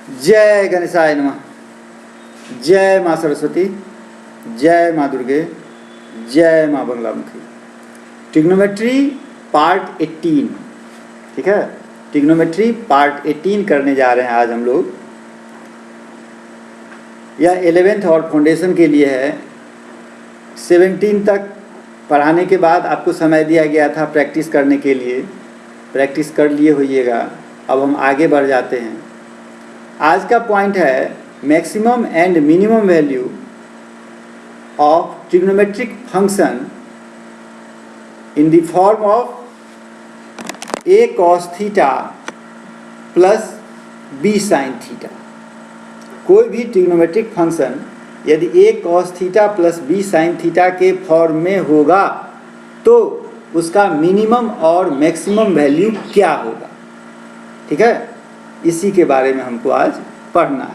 जय गणेशाय नमः। जय माँ सरस्वती, जय माँ दुर्गे, जय माँ बंगलामुखी। ट्रिग्नोमेट्री पार्ट 18, ठीक है। ट्रिग्नोमेट्री पार्ट 18 करने जा रहे हैं आज हम लोग। यह 11th और फाउंडेशन के लिए है। 17 तक पढ़ाने के बाद आपको समय दिया गया था प्रैक्टिस करने के लिए, प्रैक्टिस कर लिए होइएगा। अब हम आगे बढ़ जाते हैं। आज का पॉइंट है maximum and minimum value of trigonometric function in the form of a cos theta plus b sin theta. कोई भी ट्रिग्नोमेट्रिक फंक्शन यदि a cos theta plus b sin theta के फॉर्म में होगा तो उसका मिनिमम और मैक्सिमम वैल्यू क्या होगा, ठीक है। इसी के बारे में हमको आज पढ़ना है,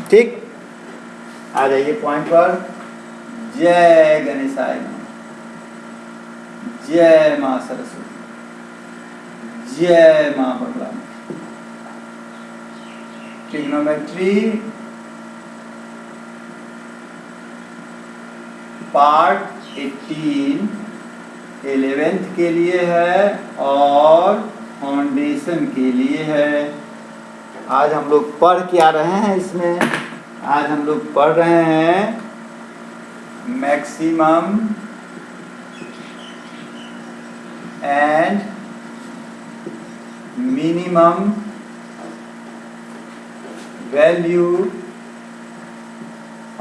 ठीक। आ जाइए पॉइंट पर। जय गणेशाय नमः, जय माँ सरस्वती, जय माँ बंगलामुखी। ट्रिग्नोमेट्री पार्ट 18 11th के लिए है और फाउंडेशन के लिए है। आज हम लोग पढ़ क्या रहे हैं इसमें? आज हम लोग पढ़ रहे हैं maximum and minimum value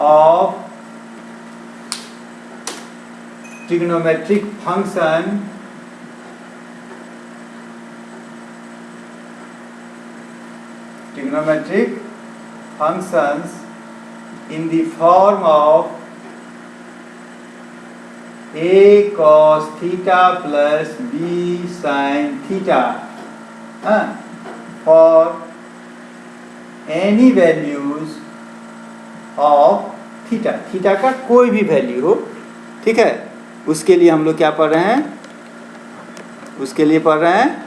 of trigonometric function trigonometric functions in the form of a cos theta plus b sin theta for any values of theta। Theta का कोई भी वैल्यू हो, ठीक है। उसके लिए हम लोग क्या पढ़ रहे हैं? उसके लिए पढ़ रहे हैं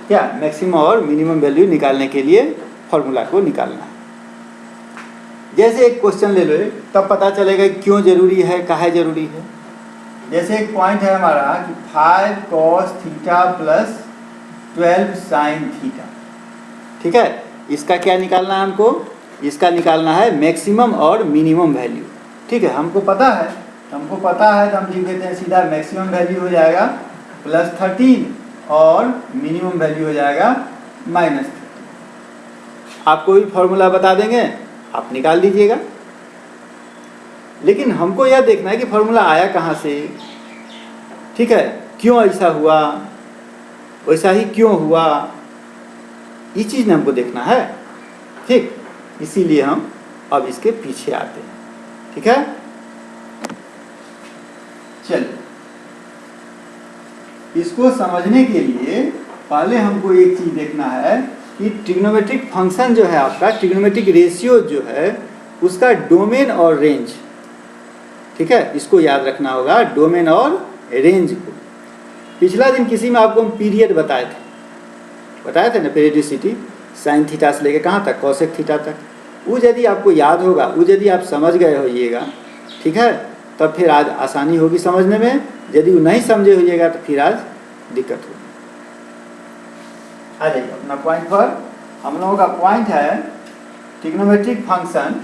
क्या? मैक्सिमम और मिनिमम वैल्यू निकालने के लिए फॉर्मूला को निकालना है। जैसे एक क्वेश्चन ले लो, तब पता चलेगा क्यों जरूरी है, काहे जरूरी है। जैसे एक पॉइंट है हमारा कि 5 cos theta plus 12 sin theta, ठीक है। इसका क्या निकालना है हमको? इसका निकालना है मैक्सिमम और मिनिमम वैल्यू, ठीक है। हमको पता है तो हम लिख देते हैं सीधा। मैक्सिमम वैल्यू हो जाएगा +13 और मिनिमम वैल्यू हो जाएगा -13। आपको भी फॉर्मूला बता देंगे, आप निकाल लीजिएगा। लेकिन हमको यह देखना है कि फॉर्मूला आया कहाँ से, ठीक है। क्यों ऐसा हुआ, वैसा ही क्यों हुआ, ये चीज़ ने हमको देखना है, ठीक। इसीलिए हम अब इसके पीछे आते हैं, ठीक है। चलिए, इसको समझने के लिए पहले हमको एक चीज़ देखना है कि ट्रिग्नोमेट्रिक फंक्शन जो है आपका, ट्रिग्नोमेट्रिक रेशियो जो है उसका डोमेन और रेंज, ठीक है। इसको याद रखना होगा, डोमेन और रेंज को। पिछला दिन किसी में आपको हम पीरियड बताए थे ना, पीरियडिसिटी साइन थीटा से लेकर कहाँ तक, कोसेक थीटा तक। वो यदि आपको याद होगा, वो यदि आप समझ गए होइएगा, ठीक है, तब फिर आज आसानी होगी समझने में। यदि वो नहीं समझे होइएगा तो फिर आज दिक्कत होगी। आ जाइए अपना पॉइंट पर। हम लोगों का पॉइंट है ट्रिग्नोमेट्रिक फंक्शन।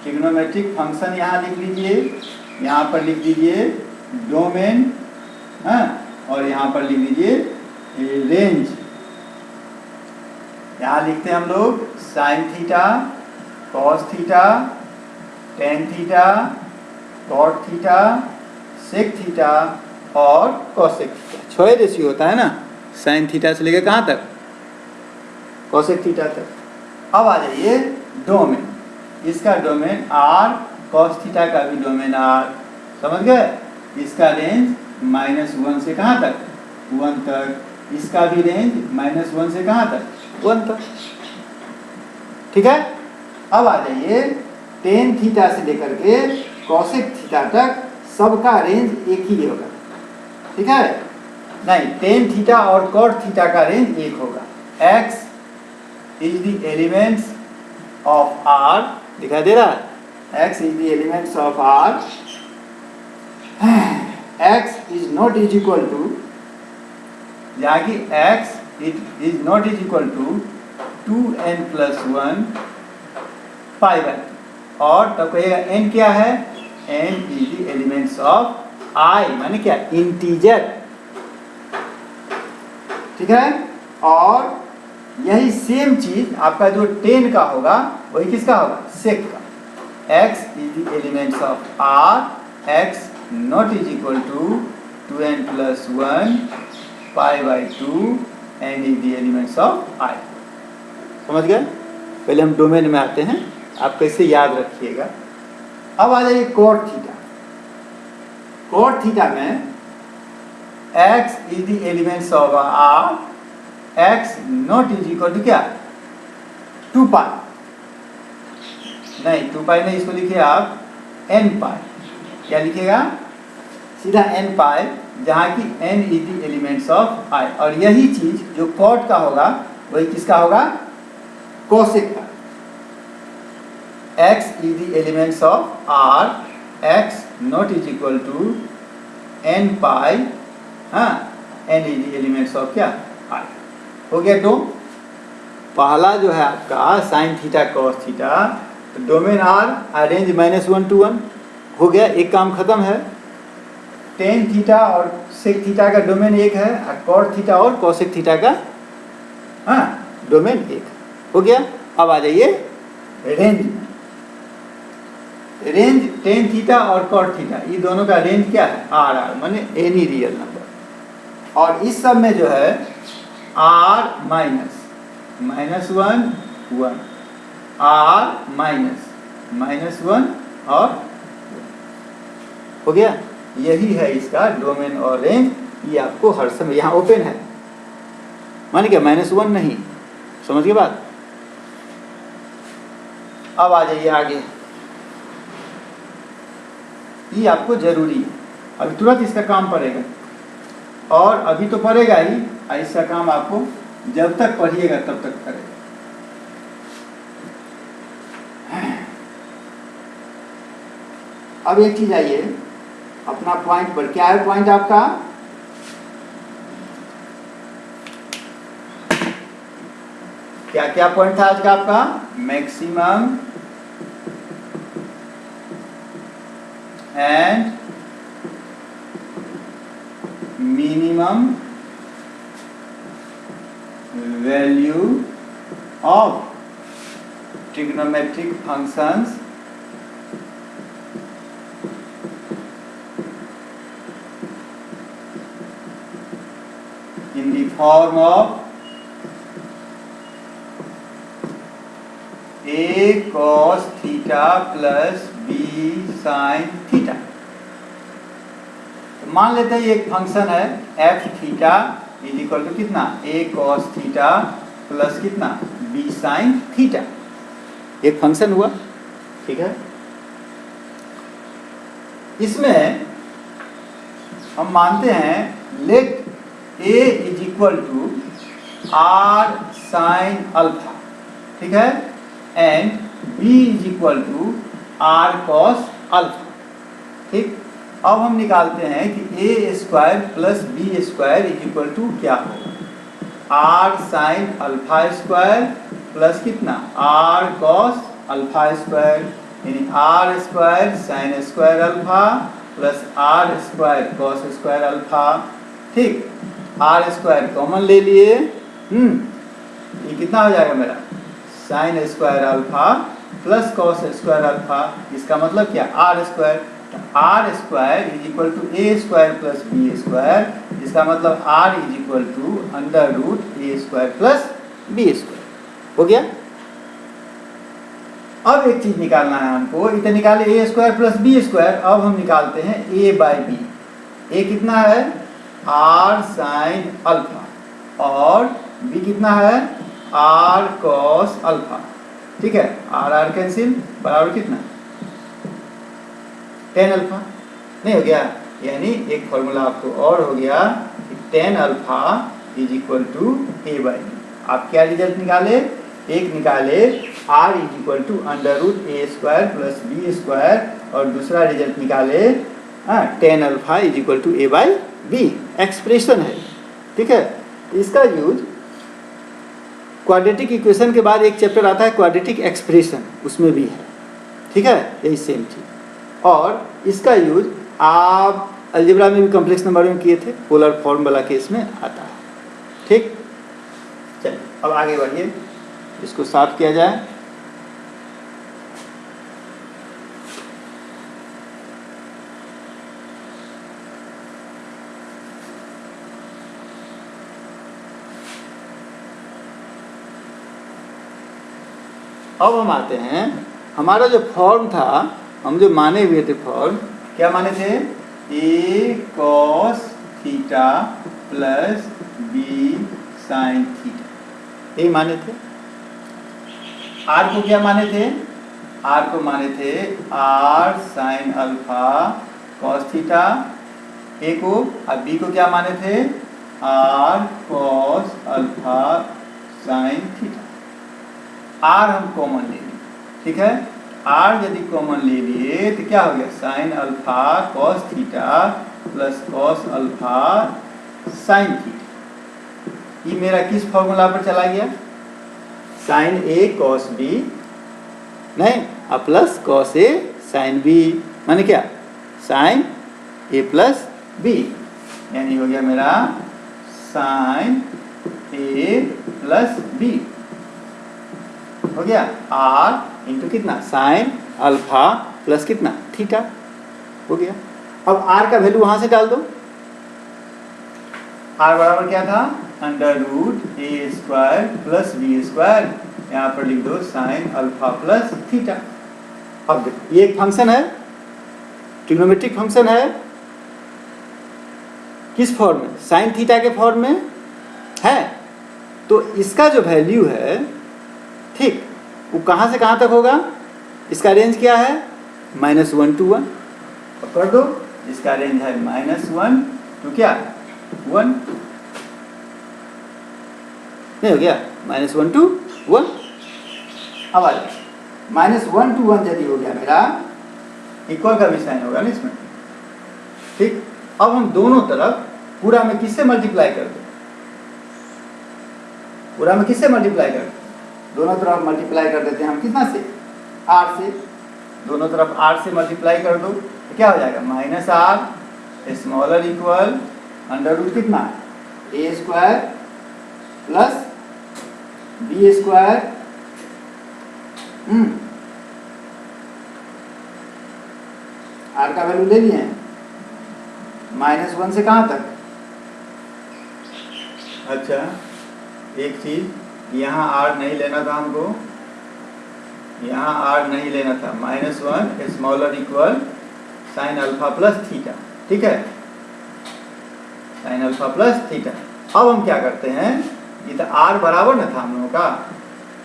ट्रिग्नोमेट्रिक फंक्शन यहाँ लिख लीजिए, यहाँ पर लिख दीजिए डोमेन, और यहाँ पर लिख दीजिए रेंज। यहाँ लिखते हैं हम लोग sine theta, cos theta, tan theta, cot theta, sec theta और कोसेक थीटा। 6 रेशियो होता है ना, साइन थीटा से लेकर कहाँ तक, कोसेक थीटा तक। अब आ जाइए डोमेन। इसका डोमेन r, कॉस थीटा का भी डोमेन r, समझ गए। इसका रेंज -1 से कहाँ तक, 1 तक। इसका भी रेंज -1 से कहाँ तक, 1 तक, ठीक है। अब आ जाइए टेन थीटा से लेकर के कोसेक थीटा तक सबका रेंज एक ही होगा, ठीक है। नहीं, टेन थीटा और कॉट थीटा का रेंज एक होगा। x is the elements of R, दिखाई दे रहा है, x is the elements of R, x is not is equal to, जहाँ की x is not is equal to 2n+1 pi by, और तब कहेगा n क्या है, n is the elements of i, माने क्या, इंटीजर, ठीक है। और यही सेम चीज आपका जो 10 का होगा वही किसका होगा, sec का, x is the elements of r, x not is equal to 2n+1 pi by 2, n is the elements of i। समझ गए? पहले हम डोमेन में आते हैं, आप कैसे याद रखिएगा। अब आ जाइए cot थीटा। cot थीटा में x is the elements of r, x not is equal to क्या, 2 पाई, नहीं 2 पाई नहीं, इसको लिखिए आप n पाई। क्या लिखिएगा, सीधा n पाई, जहाँ की n is the elements of i। और यही चीज जो cot का होगा वही किसका होगा, cosec का। x is the elements of r, x not is equal to n pi, हाँ, n is the elements of क्या, i। हो गया दो। पहला जो है आपका साइन थीटा कॉस थीटा, तो डोमेन r रेंज -1 to 1 हो गया, एक काम खत्म है। टेन थीटा और सेक थीटा का डोमेन एक है, और कॉट थीटा और कॉसेक थीटा का, हाँ, डोमेन एक हो गया। अब आ जाइए रेंज। रेंज टेन थीटा और कॉट थीटा, ये दोनों का रेंज क्या है, आर आर, माने एनी रियल नंबर। और इस सब में जो है आर -1 1, आर -1 और हो गया। यही है इसका डोमेन और रेंज। ये आपको हर समय यहाँ ओपन है, माने क्या, -1 नहीं, समझ गए बात। अब आ जाइए आगे, ये आपको जरूरी है, अभी तुरंत इसका काम पड़ेगा, और अभी तो पड़ेगा ही, इसका काम आपको जब तक पढ़िएगा तब तक करेगा। अब एक चीज आइए अपना पॉइंट पर, क्या है पॉइंट आपका, क्या क्या पॉइंट था आज का आपका, maximum and minimum value of trigonometric functions in the form of a cos theta plus b sin theta। तो मान लेते हैं एक फंक्शन है f theta is equal to कितना, a cos थीटा प्लस कितना, b sin थीटा, एक function हुआ, ठीक है। इसमें हम मानते हैं let a is equal to r sin alpha, ठीक है, and b is equal to r cos alpha, ठीक। अब हम निकालते हैं कि a square plus b square is equal to क्या होगा, r sin alpha square plus कितना, r cos अल्फा स्क्वायर, यानी r square sin square alpha plus r square cos square alpha, ठीक। आर स्क्वायर कॉमन ले लिए, ये कितना हो जाएगा मेरा, sine square alpha plus cos square alpha, इसका मतलब क्या, R square. R square is equal to A square plus B square, इसका मतलब R is equal to under root A square plus B square, हो गया। अब एक चीज निकालना है हमको, इतना निकाले ए स्क्वायर प्लस बी स्क्वायर, अब हम निकालते हैं ए बाई बी। ए कितना है, आर साइन अल्फा, और बी कितना है, आर कॉस अल्फा, ठीक है। आर आर कैंसिल, बराबर कितना, टेन अल्फा, नहीं हो गया, यानी एक फॉर्मूला आपको और हो गया कि tan alpha is equal to A by B. आप क्या रिजल्ट निकाले, एक निकाले r is equal to under root A square plus B square, और दूसरा रिजल्ट निकाले tan alpha is equal to A by B. Expression है, ठीक है। इसका यूज क्वाड्रेटिक इक्वेशन के बाद एक चैप्टर आता है क्वाड्रेटिक एक्सप्रेशन, उसमें भी है, ठीक है, यही सेम चीज। और इसका यूज आप अलजेब्रा में भी कॉम्प्लेक्स नंबर में किए थे, पोलर फॉर्म वाला केस में आता है, ठीक। चलिए अब आगे बढ़िए, इसको साफ किया जाए। अब हम आते हैं, हमारा जो फॉर्म था, हम जो माने हुए थे फॉर्म, क्या माने थे? A cos theta plus B sine theta, यही माने थे। आर को क्या माने थे? आर को माने थे R sine alpha cos theta, A को। अब बी को क्या माने थे? R cos alpha sine theta. R हम कॉमन ले लिए, ठीक है। आर यदि कॉमन ले लिए तो क्या हो गया? Sign alpha cos theta plus cos alpha sine theta. ये मेरा किस फॉर्मूला पर चला गया? साइन ए कॉस बी, नहीं, अब plus cos A sine B, माने क्या? साइन ए प्लस बी, यानी हो गया मेरा साइन ए प्लस बी, हो गया आर इंटू कितना? साइन अल्फा प्लस कितना? थीटा, हो गया। अब आर का वैल्यू वहां से डाल दो। आर बराबर क्या था? Under root A square plus B square, यहाँ पर लिख दो साइन अल्फा प्लस थीटा। अब देखो ये एक फंक्शन है, ट्रिग्नोमेट्रिक फंक्शन है, किस फॉर्म में? साइन थीटा के फॉर्म में है। तो इसका जो वैल्यू है, ठीक, वो कहाँ से कहाँ तक होगा? इसका रेंज क्या है? -1 to 1। अब कर दो, इसका रेंज है -1 to क्या? 1, नहीं हो गया? -1 to 1। अब आ जाए, -1 to 1 यदि हो गया मेरा, इक्वल का भी साइन होगा ना इसमें, ठीक। अब हम दोनों तरफ पूरा में किससे मल्टीप्लाई कर दो? पूरा में किससे मल्टीप्लाई कर दो? दोनों तरफ मल्टीप्लाई कर देते हैं हम, कितना से? r से। दोनों तरफ r से मल्टीप्लाई कर दो तो क्या हो जाएगा? -r smaller equal under root कितना? A square plus B square, r का वैल्यू ले लिए हैं, -1 से कहाँ तक? अच्छा, एक चीज, यहाँ r नहीं लेना था हमको, यहाँ r नहीं लेना था। -1 smaller equal sine alpha plus theta, ठीक है, साइन अल्फा प्लस थीटा। अब हम क्या करते हैं, ये तो r बराबर ना था हम लोगों का,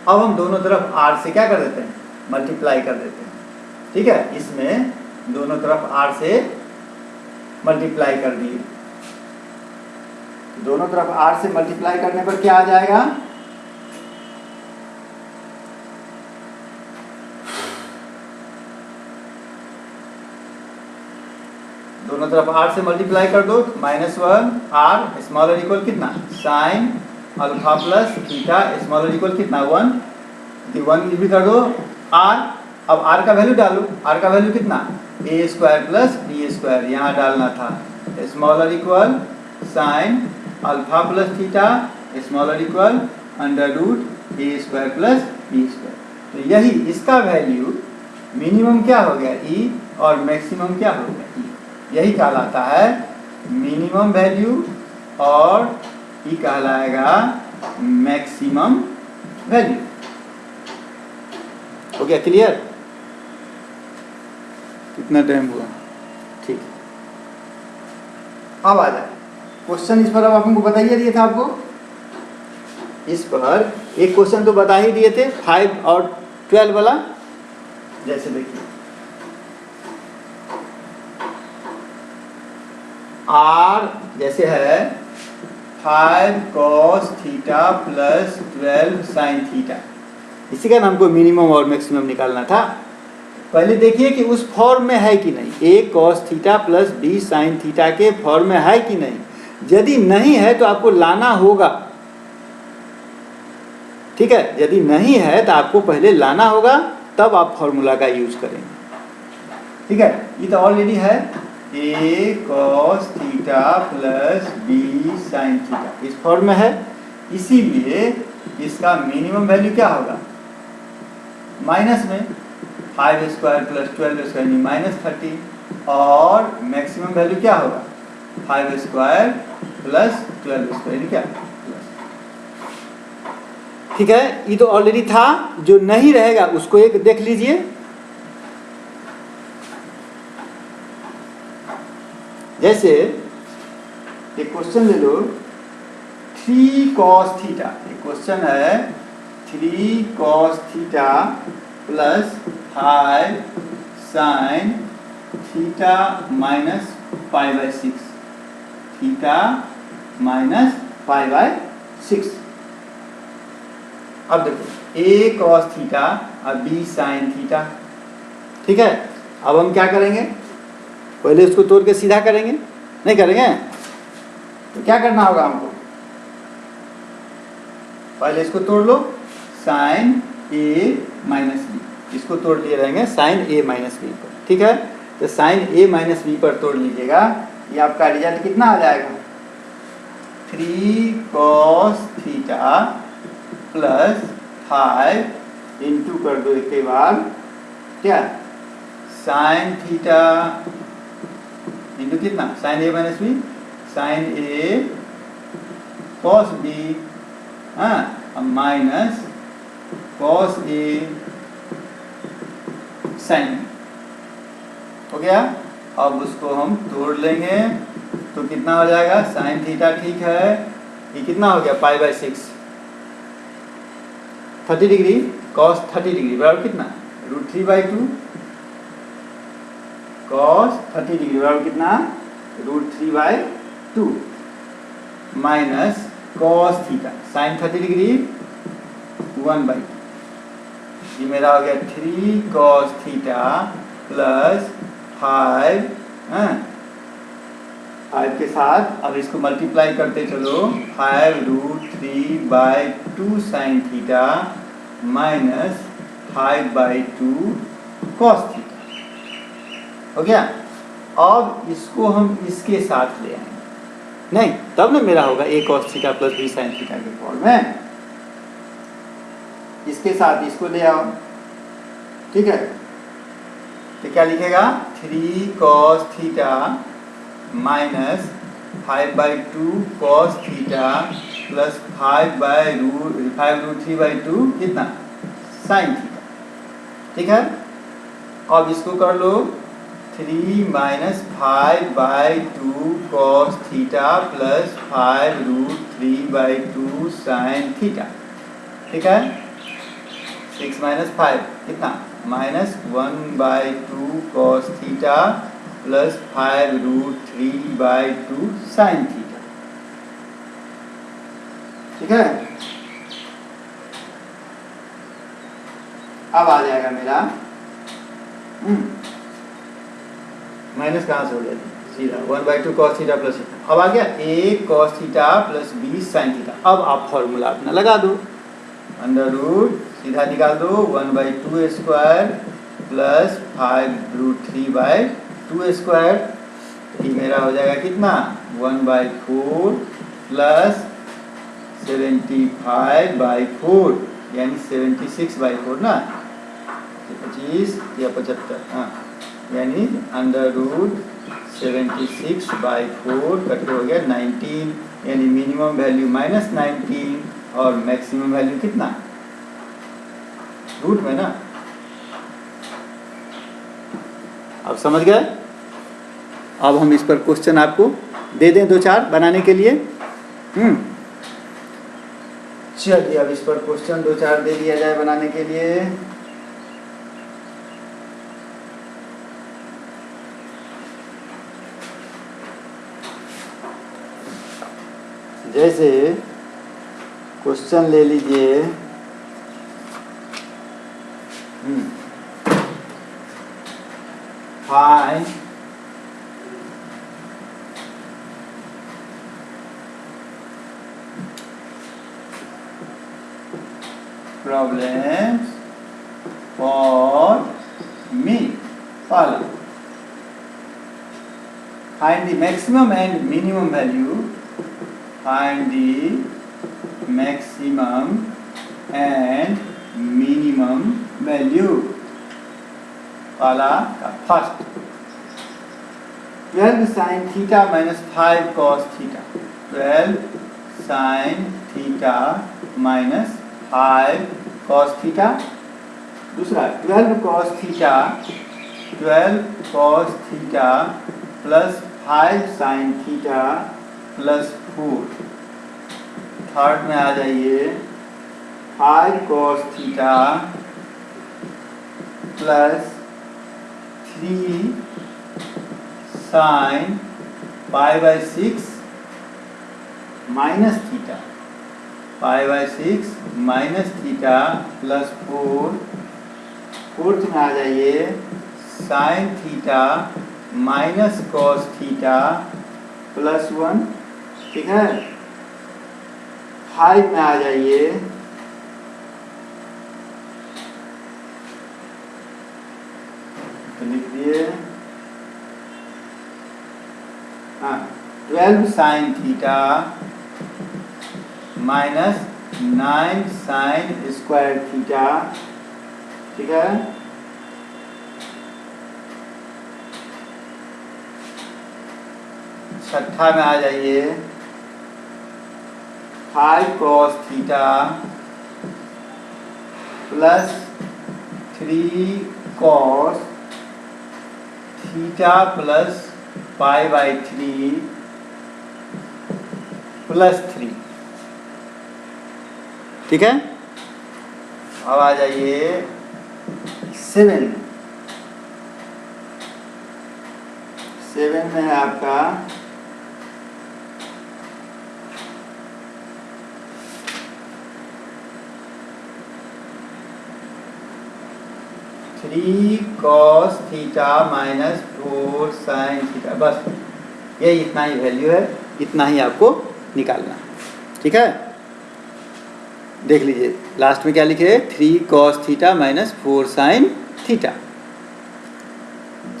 अब हम दोनों तरफ r से क्या कर देते हैं? मल्टीप्लाई कर देते हैं, ठीक है। इसमें दोनों तरफ r से मल्टीप्लाई कर दिए, दोनों तरफ r से मल्टीप्लाई करने पर क्या आ जाएगा? दोनों तरफ r से मल्टीप्लाई कर दो, -1 r स्मॉलर इक्वल कितना? Sign alpha plus theta smaller equal कितना? 1, 1 भी कर दो r। अब r का वैल्यू डालो, r का वैल्यू कितना? A square plus B square, यहाँ डालना था, smaller equal sine alpha plus theta smaller equal under root A square plus B square. तो यही इसका वैल्यू मिनिमम क्या हो गया? ई, और मैक्सिमम क्या हो गया? ई। यही कहलाता है मिनिमम वैल्यू, और ई कहलाएगा मैक्सिमम वैल्यू। हो गया क्लियर? कितना टाइम हुआ? ठीक, अब आ जाए क्वेश्चन। इस पर अब आपको बता ही दिया था, आपको इस पर एक क्वेश्चन तो बता ही दिए थे, 5 और 12 वाला। जैसे देखिए, r जैसे है 5 cos theta plus 12 sine theta, इसी का हमको मिनिमम और मैक्सिमम निकालना था। पहले देखिए कि उस फॉर्म में है कि नहीं, a cos theta plus b sine theta के फॉर्म में है कि नहीं। यदि नहीं है तो आपको लाना होगा, ठीक है। यदि नहीं है तो आपको पहले लाना होगा, तब आप फॉर्मूला का यूज करेंगे, ठीक है। ये तो ऑलरेडी है, a cos theta plus b sine theta इस फॉर्म में है, इसीलिए इसका मिनिमम वैल्यू क्या होगा, माइनस में 5 स्क्वायर प्लस 12 स्क्वायर माइनस 30, और मैक्सिमम वैल्यू क्या होगा 5 स्क्वायर प्लस 12 स्क्वायर क्या, ठीक है। ये तो ऑलरेडी था, जो नहीं रहेगा उसको एक देख लीजिए। जैसे एक क्वेश्चन ले लो, 3 cos थीटा, एक क्वेश्चन है 3 cos theta plus 5 sine theta minus pi by 6, theta minus pi by 6। अब देखो a cos थीटा और b साइन थीटा, ठीक है। अब हम क्या करेंगे, पहले उसको तोड़ के सीधा करेंगे, नहीं करेंगे तो क्या करना होगा हमको, पहले इसको तोड़ लो, साइन a माइनस बी, इसको तोड़ लिए रहेंगे साइन a माइनस बी पर, ठीक है। तो साइन a माइनस बी पर तोड़ लीजिएगा, ये आपका रिजल्ट कितना आ जाएगा, 3 cos थीटा प्लस 5 इंटू कर दो एक के बाद क्या, साइन थीटा इंटू कितना, sine a minus B, sine a cos b, हाँ, माइनस cos a साइन, हो गया। अब उसको हम तोड़ लेंगे तो कितना हो जाएगा, साइन थीटा ठीक है, ये कितना हो गया pi by 6, 30 degree cos 30 degree बराबर कितना, √3/2, cos 30 डिग्री बराबर कितना, √3/2 minus cos theta sine 30 degree 1/2, ये मेरा हो गया 3 cos थीटा प्लस 5, 5 के साथ अब इसको मल्टीप्लाई करते चलो, 5√3/2 sine theta minus 5/2 cos theta, हो गया। अब इसको हम इसके साथ ले आएंगे, नहीं तब ना मेरा होगा a cos theta plus b sine theta के फॉर्म में, इसके साथ इसको ले आओ, ठीक है। तो क्या लिखेगा, 3 cos theta minus 5/2 cos theta plus 5/√3/2 कितना, साइन थीटा, ठीक है। अब इसको कर लो, 3 minus 5/2 cos theta plus 5√3/2 sine theta, ठीक है। 6 माइनस 5 कितना, minus 1/2 cos theta plus 5√3/2 sine theta, ठीक है। अब आ जाएगा मेरा माइनस कहाँ से हो गया सीधा 1/2 cos थीटा प्लस, अब आ गया a cos theta plus b sine theta. अब आप फॉर्मूला अपना लगा दो, अंडर रूट सीधा निकाल दो, 1/2 स्क्वायर प्लस 5√3/2 स्क्वायर, ये मेरा हो जाएगा कितना, 1/4 प्लस 75/4 यानी 76/4 ना, 25 या 75, हाँ, यानी अंडर रूट 76/4 कट हो गया 19, यानी मिनिमम वैल्यू -19 और मैक्सिमम वैल्यू कितना, रूट में ना। अब समझ गए। अब हम इस पर क्वेश्चन आपको दे दें 2-4 बनाने के लिए। चलिए अब इस पर क्वेश्चन 2-4 दे दिया जाए बनाने के लिए। जैसे क्वेश्चन ले लीजिए sign problems for me. Follow. Find the maximum and minimum value. Find the maximum and minimum value. वाला का first 12 sin theta minus 5 cos theta 12 sin theta minus 5 cos theta. दूसरा 12 cos theta plus 5 sin theta plus 4। Third में आ जाइए 5 cos theta plus 3 sin pi by 6 minus theta pi by 6 minus theta plus 4। Fourth में आ जाइए sine theta minus cos theta plus 1। ठीक है। 5 में आ जाइए तो लिख दिए 12 sine theta minus 9 sine square theta. ठीक है। छठा में आ जाइए 5 cos theta plus 3 cos theta plus pi by 3 plus 3। ठीक है। अब आ जाइए 7 में है आपका 3 cos theta minus 4 sine theta. बस यही इतना ही वैल्यू है, इतना ही आपको निकालना। ठीक है। देख लीजिए लास्ट में क्या लिखे 3 cos theta minus 4 sine theta.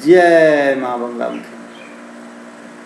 जय माँ बंगला मुखी।